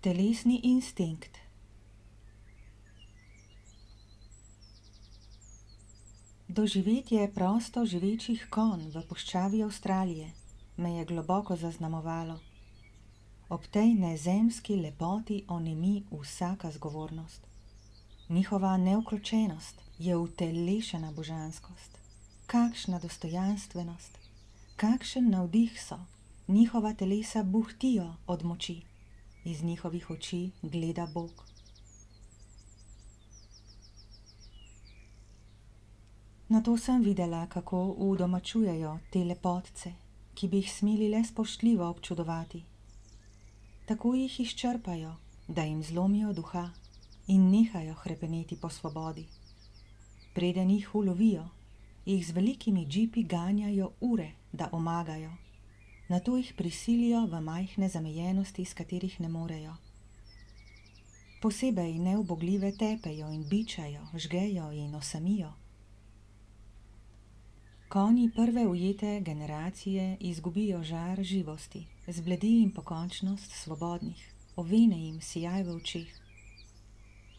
Telesni instinkt. Doživetje prosto živečih konj v puščavi Avstralije me je globoko zaznamovalo. Ob tej nezemski lepoti onemi vsaka zgovornost. Njihova neukročenost je utelešena božanskost. Kakšna dostojanstvenost, kakšen navdih so, njihova telesa buhtijo od moči. Iz njihovih oči gleda Bog. Nato sem videla, kako udomačujejo te lepotce, ki bi jih smeli le spoštljivo občudovati. Tako jih izčrpajo, da jim zlomijo duha in nehajo hrepeneti po svobodi. Preden jih ulovijo, jih z velikimi džipi ganjajo ure, da omagajo. Nato jih prisilijo v majhne zamejenosti, iz katerih ne morejo. Posebej neubogljive tepejo in bičajo, žgejo in osamijo. Konji prve ujete generacije izgubijo žar živosti, zbledi jim pokončnost svobodnih, ovene jim sijaj v očeh.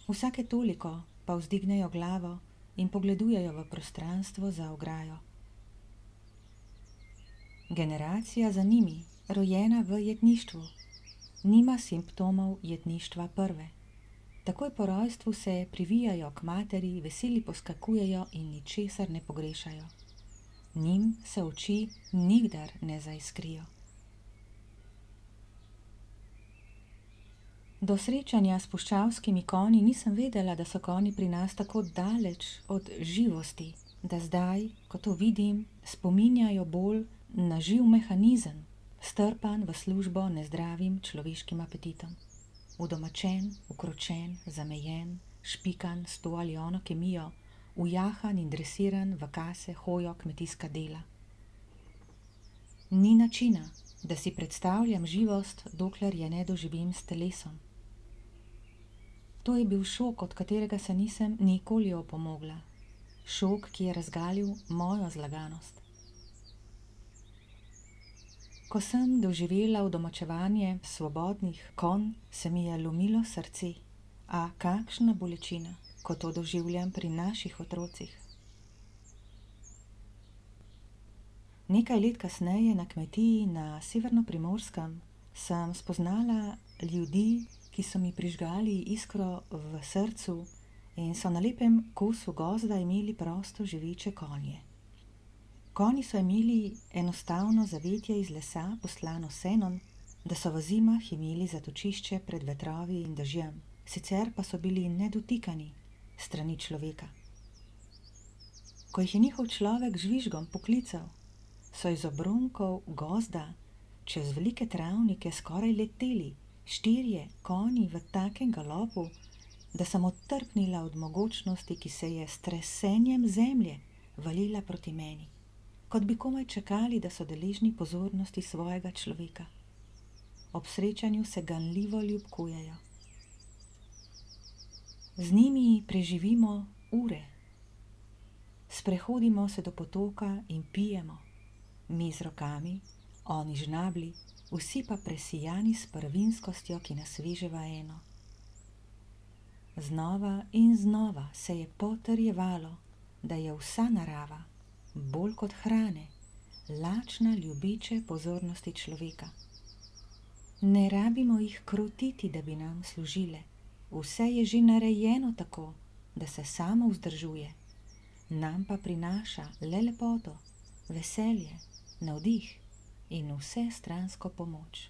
Vsake toliko pa vzdignejo glavo in pogledujejo v prostranstvo za ograjo. Generacija za njimi, rojena v jetništvu, nima simptomov jetništva prve. Takoj po rojstvu se privijajo k materi, veseli poskakujejo in ničesar ne pogrešajo. Njim se oči nikdar ne zaiskrijo. Do srečanja s puščavskimi konji nisem vedela, da so konji pri nas tako daleč od živosti, da zdaj, ko to vidim, spominjajo bolj na živ mehanizem, strpan v službo nezdravim človeškim apetitom. Udomačen, ukročen, zamejen, špikan s to ali ono kemijo, ujahan in dresiran v kase, hojo, kmetijska dela. Ni načina, da si predstavljam živost, dokler je ne doživim s telesom. To je bil šok, od katerega se nisem nikoli opomogla. Šok, ki je razgalil mojo zlaganost. Ko sem doživela udomačevanje svobodnih konj, se mi je lomilo srce. A kakšna bolečina, ko to doživljam pri naših otrocih. Nekaj let kasneje na kmetiji na Severnoprimorskem sem spoznala ljudi, ki so mi prižgali iskro v srcu in so na lepem kosu gozda imeli prosto živeče konje. Konji so imeli enostavno zavetje iz lesa poslano s senom, da so v zimah imeli zatočišče pred vetrovi in dežjem, sicer pa so bili nedotikani strani človeka. Ko jih je njihov človek žvižgom poklical, so iz obronkov gozda čez velike travnike skoraj leteli 4 konji v takem galopu, da sem odtrpnila od mogočnosti, ki se je s tresenjem zemlje valila proti meni, kot bi komaj čakali, da so deležni pozornosti svojega človeka. Ob srečanju se ganljivo ljubkujejo. Z njimi preživimo ure. Sprehodimo se do potoka in pijemo. Mi z rokami, oni žnabli, vsi pa presijani s prvinskostjo, ki nas veže v eno. Znova in znova se je potrjevalo, da je vsa narava, bolj kot hrane, lačna ljubeče pozornosti človeka. Ne rabimo jih krotiti, da bi nam služile. Vse je že narejeno tako, da se samo vzdržuje. Nam pa prinaša le lepoto, veselje, navdih in vse stransko pomoč.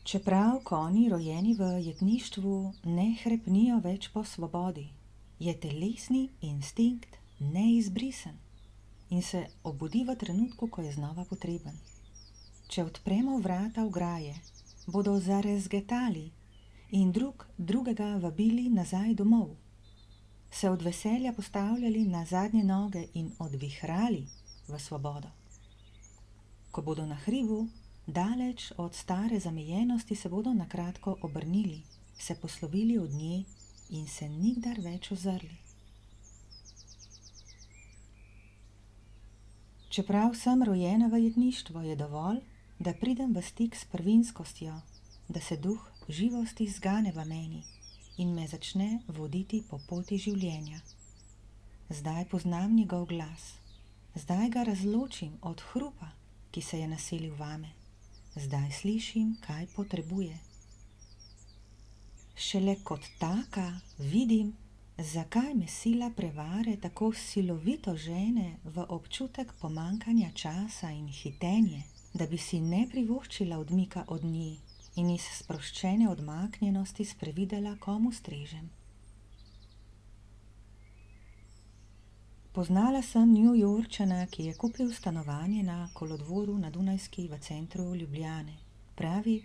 Čeprav konji rojeni v jetništvu ne hrepnijo več po svobodi, je telesni instinkt neizbrisen in se obudi v trenutku, ko je znova potreben. Če odpremo vrata ograje, bodo zarezgetali in drugega vabili nazaj domov, se od veselja postavljali na zadnje noge in odvihrali v svobodo. Ko bodo na hribu, daleč od stare zamejenosti, se bodo na kratko obrnili, se poslovili od nje in se nikdar več ozrli. Čeprav sem rojena v jetništvu, je dovolj, da pridem v stik s prvinskostjo, da se duh živosti zgane v meni in me začne voditi po poti življenja. Zdaj poznam njegov glas, zdaj ga razločim od hrupa, ki se je naselil vame. Zdaj slišim, kaj potrebuje. Šele kot taka vidim, zakaj me sila prevare tako silovito žene v občutek pomanjkanja časa in hitenje, da bi si ne privoščila odmika od nje in iz sproščene odmaknjenosti sprevidela, komu strežem. Poznala sem Newyorčana, ki je kupil stanovanje na kolodvoru na Dunajski v centru Ljubljane. Pravi,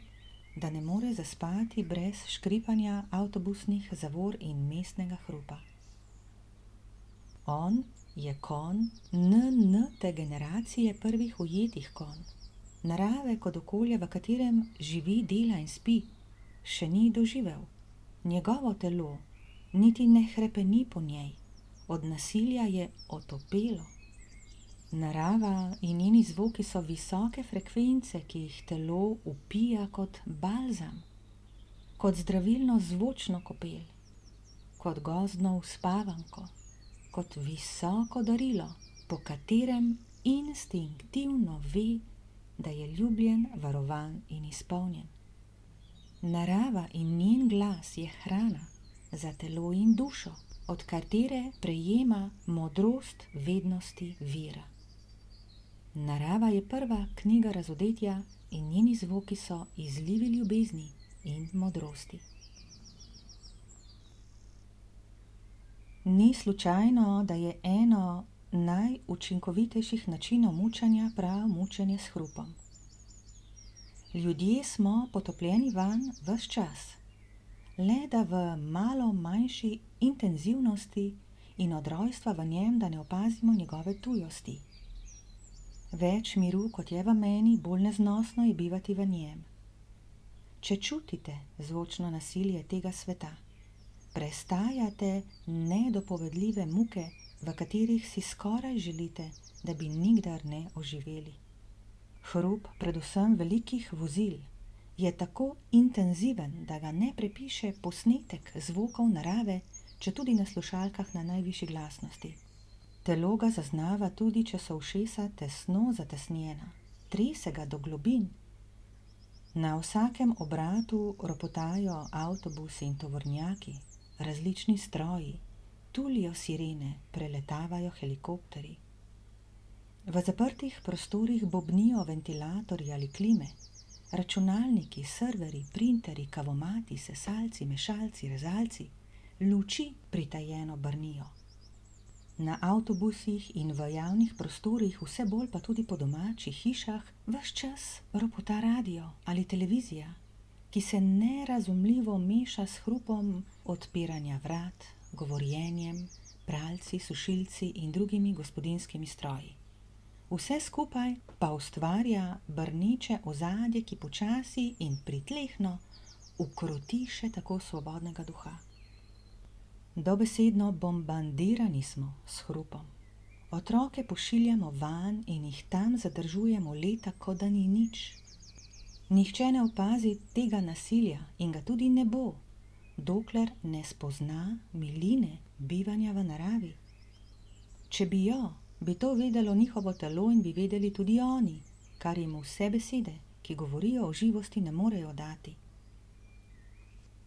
da ne more zaspati brez škripanja avtobusnih zavor in mestnega hrupa. On je konj NN-te generacije prvih ujetih konj. Narave kot okolja, v katerem živi, dela in spi, še ni doživel. Njegovo telo niti ne hrepeni po njej. Od nasilja je otopelo. Narava in njeni zvoki so visoke frekvence, ki jih telo vpija kot balzam, kot zdravilno zvočno kopel, kot gozdno uspavanko, kot visoko darilo, po katerem instinktivno ve, da je ljubljen, varovan in izpolnjen. Narava in njen glas je hrana za telo in dušo, od katere prejema modrost vednosti vira. Narava je prva knjiga razodetja in njeni zvoki so izlivi ljubezni in modrosti. Ni slučajno, da je eno najučinkovitejših načinov mučenja prav mučenje s hrupom. Ljudje smo potopljeni vanj ves čas, le da v malo manjši intenzivnosti in od rojstva v njem, da ne opazimo njegove tujosti. Več miru, kot je v meni, bolj neznosno je bivati v njem. Če čutite zvočno nasilje tega sveta, prestajate nedopovedljive muke, v katerih si skoraj želite, da bi nikdar ne oživeli. Hrup, predvsem velikih vozil, je tako intenziven, da ga ne prepiše posnetek zvokov narave, četudi na slušalkah na najvišji glasnosti. Telo ga zaznava tudi, če so ušesa tesno zatesnjena, trese ga do globin. Na vsakem obratu ropotajo avtobusi in tovornjaki, različni stroji, tulijo sirene, preletavajo helikopterji. V zaprtih prostorih bobnijo ventilatorji ali klime, računalniki, serverji, printeri, kavomati, sesalci, mešalci, rezalci, luči pritajeno brnijo. Na avtobusih in v javnih prostorih, vse bolj pa tudi po domačih hišah, ves čas ropota radio ali televizija, ki se nerazumljivo meša s hrupom odpiranja vrat, govorjenjem, pralci, sušilci in drugimi gospodinjskimi stroji. Vse skupaj pa ustvarja brneče ozadje, ki počasi in pritlehno ukroti še tako svobodnega duha. Dobesedno bombardirani smo s hrupom. Otroke pošiljamo van in jih tam zadržujemo leta, kot da ni nič. Nihče ne opazi tega nasilja in ga tudi ne bo, dokler ne spozna miline bivanja v naravi. Če bi jo, bi to vedelo njihovo telo in bi vedeli tudi oni, kar jim vse besede, ki govorijo o živosti, ne morejo dati.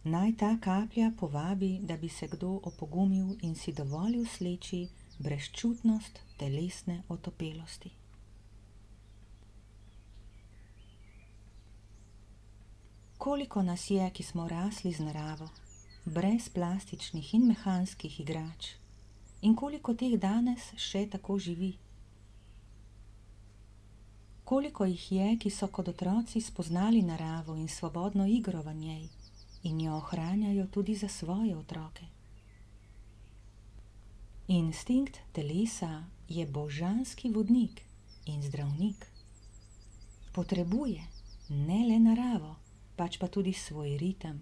Naj ta kaplja povabi, da bi se kdo opogumil in si dovolil sleči brezčutnost telesne otopelosti. Koliko nas je, ki smo rasli z naravo, brez plastičnih in mehanskih igrač, in koliko teh danes še tako živi? Koliko jih je, ki so kot otroci spoznali naravo in svobodno igro v njej in jo ohranjajo tudi za svoje otroke? Instinkt telesa je božanski vodnik in zdravnik. Potrebuje ne le naravo, pač pa tudi svoj ritem,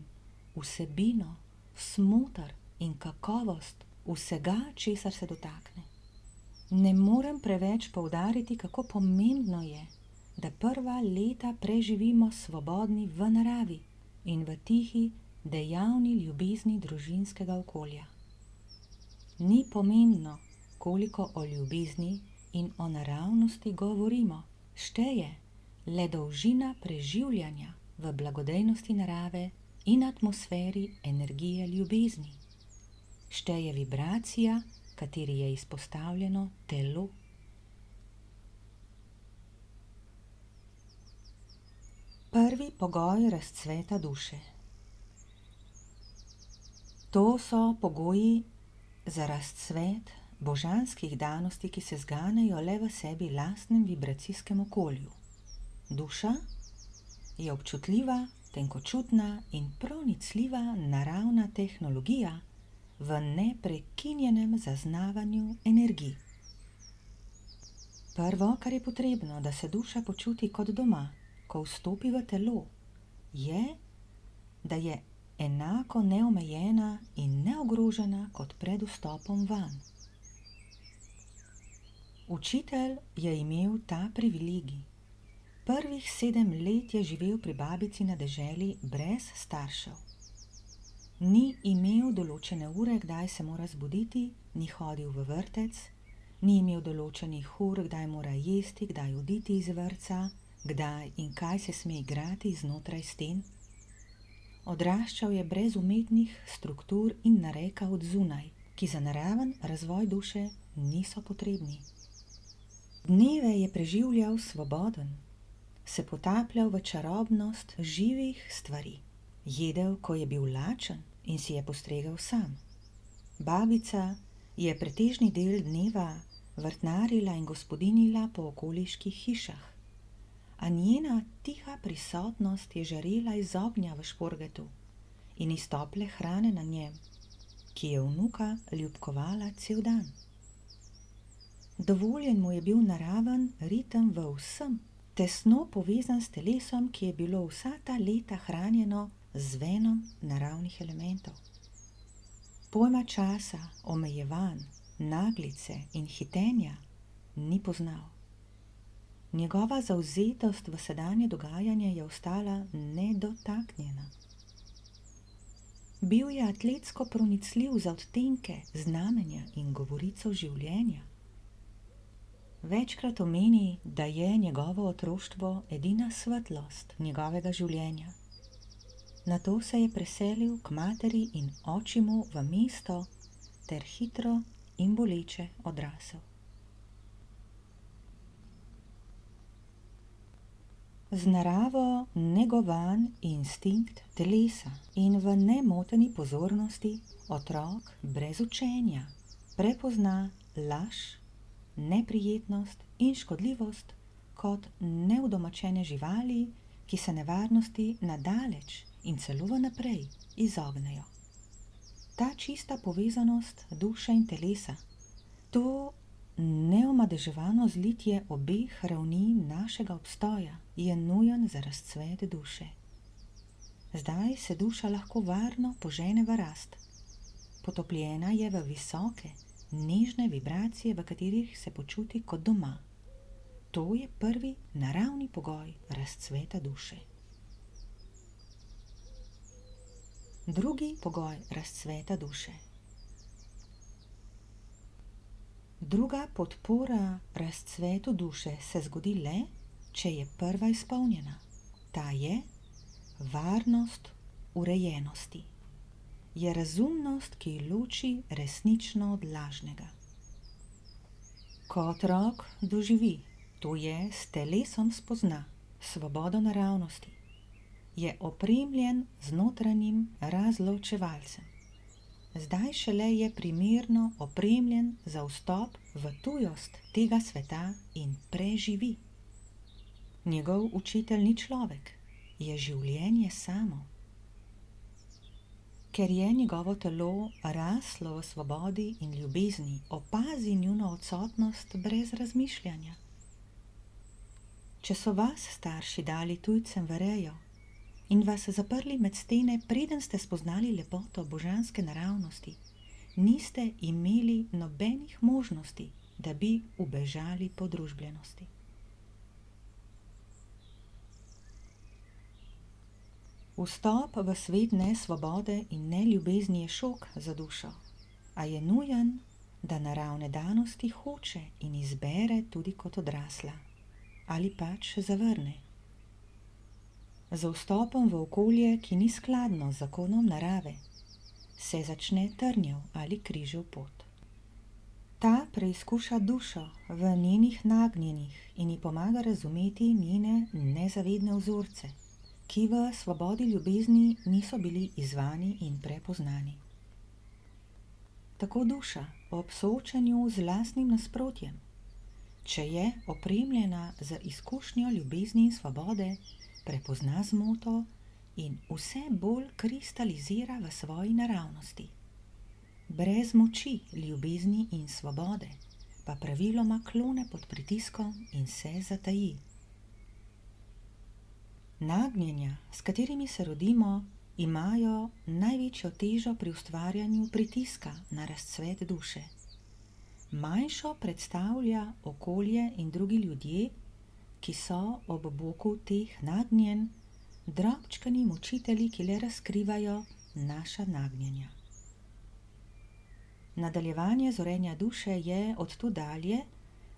vsebino, smoter in kakovost vsega, česar se dotakne. Ne morem preveč poudariti, kako pomembno je, da prva leta preživimo svobodni v naravi in v tihi, dejavni ljubezni družinskega okolja. Ni pomembno, koliko o ljubezni in o naravnosti govorimo, šteje le dolžina preživljanja v blagodejnosti narave in atmosferi energije ljubezni. Šteje vibracija, kateri je izpostavljeno telo. Prvi pogoj razcveta duše. To so pogoji za razcvet božanskih danosti, ki se zganejo le v sebi lastnem vibracijskem okolju. Duša je občutljiva, tenkočutna in pronicljiva naravna tehnologija v neprekinjenem zaznavanju energij. Prvo, kar je potrebno, da se duša počuti kot doma, ko vstopi v telo, je, da je enako neomejena in neogrožena kot pred vstopom vanj. Učitelj je imel ta privilegij. Prvih 7 let je živel pri babici na deželi brez staršev. Ni imel določene ure, kdaj se mora zbuditi, ni hodil v vrtec, ni imel določenih ur, kdaj mora jesti, kdaj oditi iz vrtca, kdaj in kaj se sme igrati znotraj sten. Odraščal je brez umetnih struktur in nareka od zunaj, ki za naraven razvoj duše niso potrebni. Dneve je preživljal svoboden, se potapljal v čarobnost živih stvari, jedel, ko je bil lačen in si je postregel sam. Babica je pretežni del dneva vrtnarila in gospodinila po okoliških hišah, a njena tiha prisotnost je žarela iz ognja v šporgetu in iz tople hrane na njem, ki je vnuka ljubkovala cel dan. Dovoljen mu je bil naraven ritem v vsem, tesno povezan s telesom, ki je bilo vsa ta leta hranjeno z venom naravnih elementov. Pojma časa, omejevanj, naglice in hitenja ni poznal. Njegova zavzetost v sedanje dogajanje je ostala nedotaknjena. Bil je atletsko pronicljiv za odtenke, znamenja in govorico življenja. Večkrat omeni, da je njegovo otroštvo edina svetlost njegovega življenja. Nato se je preselil k materi in očimu v mesto ter hitro in boleče odrasel. Z naravo negovan instinkt telesa in v nemoteni pozornosti otrok brez učenja prepozna laž, neprijetnost in škodljivost kot neudomačene živali, ki se nevarnosti nadaleč in celo vnaprej izognejo. Ta čista povezanost duše in telesa, to neomadeževano zlitje obeh ravni našega obstoja je nujen za razcvet duše. Zdaj se duša lahko varno požene v rast. Potopljena je v visoke, nežne vibracije, v katerih se počuti kot doma. To je prvi naravni pogoj razcveta duše. Drugi pogoj razcveta duše. Druga podpora razcvetu duše se zgodi le, če je prva izpolnjena. Ta je varnost urejenosti. Je razumnost, ki loči resnično od lažnega. Ko otrok doživi, to je s telesom spozna svobodo naravnosti, je opremljen z notranjim razločevalcem. Zdaj šele je primerno opremljen za vstop v tujost tega sveta in preživi. Njegov učitelj ni človek, je življenje samo. Ker je njegovo telo raslo v svobodi in ljubezni, opazi njuno odsotnost brez razmišljanja. Če so vas starši dali tujcem v rejo in vas zaprli med stene, preden ste spoznali lepoto božanske naravnosti, niste imeli nobenih možnosti, da bi ubežali podružbljenosti. Vstop v svet nesvobode in neljubezni je šok za dušo, a je nujen, da naravne danosti hoče in izbere tudi kot odrasla, ali pač zavrne. Z vstopom v okolje, ki ni skladno z zakonom narave, se začne trnjev ali križev pot. Ta preizkuša dušo v njenih nagnjenjih in ji pomaga razumeti njene nezavedne vzorce, ki v svobodi ljubezni niso bili izzvani in prepoznani. Tako duša ob soočanju z lastnim nasprotjem, če je opremljena z izkušnjo ljubezni in svobode, prepozna zmoto in vse bolj kristalizira v svoji naravnosti. Brez moči ljubezni in svobode pa praviloma klone pod pritiskom in se zataji. Nagnjenja, s katerimi se rodimo, imajo največjo težo pri ustvarjanju pritiska na razcvet duše. Manjšo predstavlja okolje in drugi ljudje, ki so ob boku teh nagnjenj drobčkani mučitelji, ki le razkrivajo naša nagnjenja. Nadaljevanje zorenja duše je od tu dalje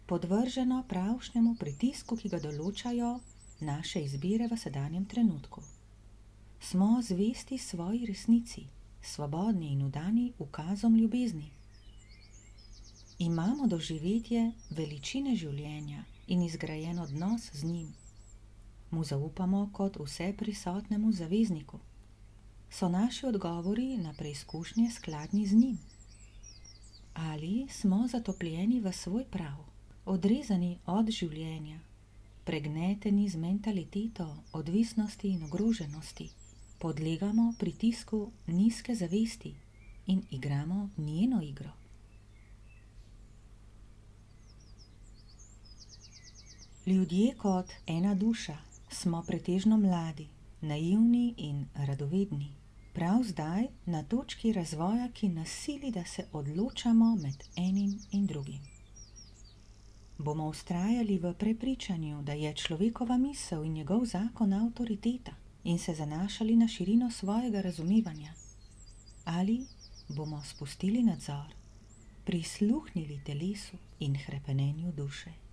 podvrženo pravšnjemu pritisku, ki ga določajo naše izbire v sedanjem trenutku. Smo zvesti svoji resnici, svobodni in vdani ukazom ljubezni. Imamo doživetje veličine življenja in izgrajen odnos z njim. Mu zaupamo kot vseprisotnemu zavezniku. So naši odgovori na preizkušnje skladni z njim? Ali smo zatopljeni v svoj prav, odrezani od življenja, pregneteni z mentaliteto odvisnosti in ogroženosti, podlegamo pritisku nizke zavesti in igramo njeno igro? Ljudje kot ena duša smo pretežno mladi, naivni in radovedni. Prav zdaj na točki razvoja, ki nas sili, da se odločamo med enim in drugim. Bomo vztrajali v prepričanju, da je človekova misel in njegov zakon avtoriteta in se zanašali na širino svojega razumevanja? Ali bomo spustili nadzor, prisluhnili telesu in hrepenenju duše?